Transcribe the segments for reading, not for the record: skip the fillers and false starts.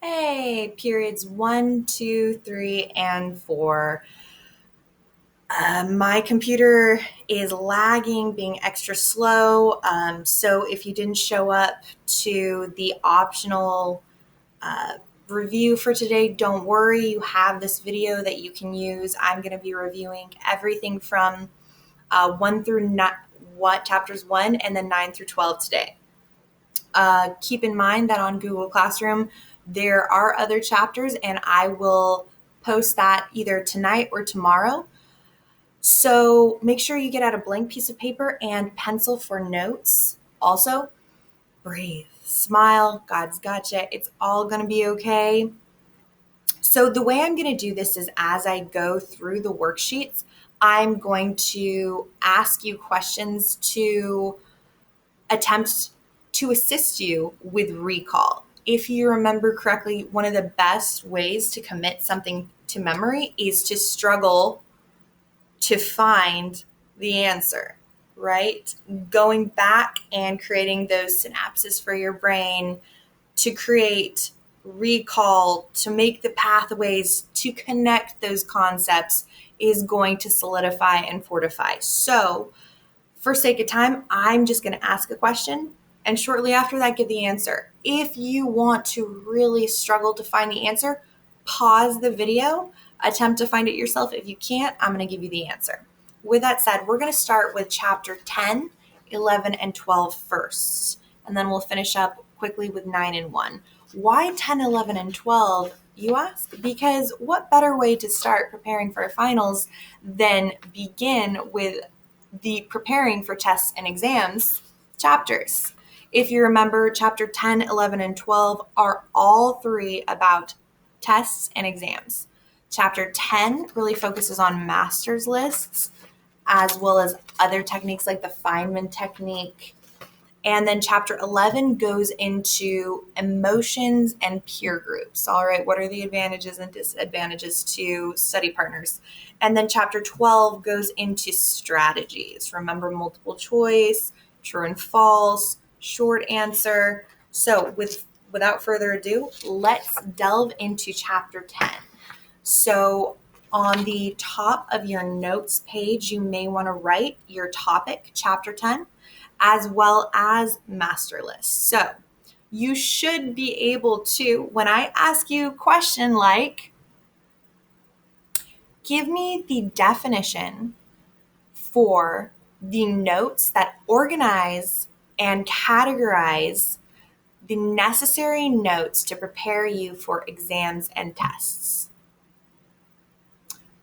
Hey, periods 1, 2, 3, and 4. My computer is lagging, being extra slow. So if you didn't show up to the optional uh, review for today, don't worry. You have this video that you can use. I'm going to be reviewing everything from 1 through chapters 1 and then 9 through 12 today. Keep in mind that on Google Classroom, there are other chapters, and I will post that either tonight or tomorrow. So make sure you get out a blank piece of paper and pencil for notes. Also, breathe, smile, God's gotcha. It's all going to be okay. So the way I'm going to do this is as I go through the worksheets, I'm going to ask you questions to attempt to assist you with recall. If you remember correctly, one of the best ways to commit something to memory is to struggle to find the answer, right? Going back and creating those synapses for your brain to create recall, to make the pathways to connect those concepts is going to solidify and fortify. So, for sake of time, I'm just going to ask a question and shortly after that, give the answer. If you want to really struggle to find the answer, pause the video, attempt to find it yourself. If you can't, I'm going to give you the answer. With that said, we're going to start with chapter 10, 11, and 12 first, and then we'll finish up quickly with 9 and 1. Why 10, 11, and 12, you ask? Because what better way to start preparing for finals than begin with the preparing for tests and exams chapters. If you remember, chapter 10, 11, and 12 are all three about tests and exams. Chapter 10 really focuses on master's lists, as well as other techniques like the Feynman technique. And then chapter 11 goes into emotions and peer groups. All right, what are the advantages and disadvantages to study partners? And then chapter 12 goes into strategies. Remember multiple choice, true and false, short answer. So without further ado, let's delve into chapter 10. So on the top of your notes page, you may want to write your topic, chapter 10, as well as master list. So you should be able to, when I ask you a question like, give me the definition for the notes that organize and categorize the necessary notes to prepare you for exams and tests.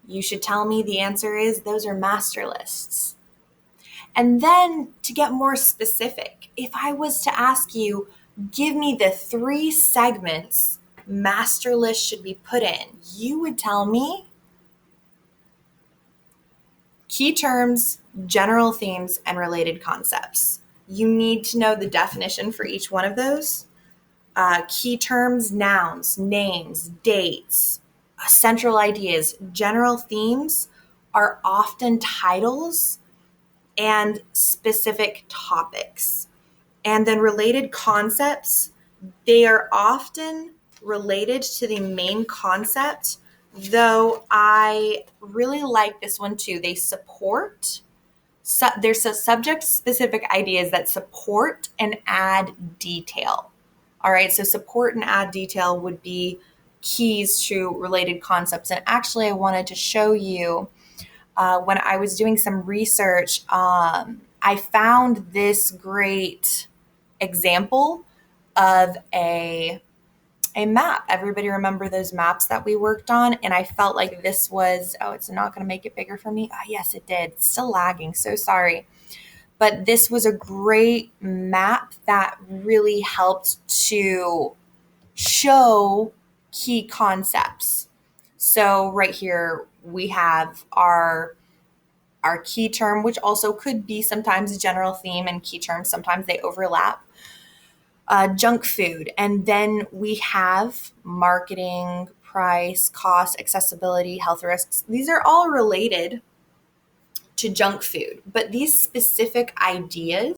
You should tell me the answer is those are master lists. And then to get more specific, if I was to ask you, give me the 3 segments master list should be put in, you would tell me key terms, general themes, and related concepts. You need to know the definition for each one of those. Key terms, nouns, names, dates, central ideas. General themes are often titles and specific topics. And then related concepts, they are often related to the main concept, though I really like this one too. They support, there's a subject-specific ideas that support and add detail. All right, so support and add detail would be keys to related concepts. And actually, I wanted to show you when I was doing some research, I found this great example of a map. Everybody remember those maps that we worked on? And I felt like this was, oh, it's not going to make it bigger for me. Oh, yes, it did. It's still lagging. So sorry. But this was a great map that really helped to show key concepts. So right here, we have our key term, which also could be sometimes a general theme and key terms. Sometimes they overlap. Junk food. And then we have marketing, price, cost, accessibility, health risks. These are all related to junk food, but these specific ideas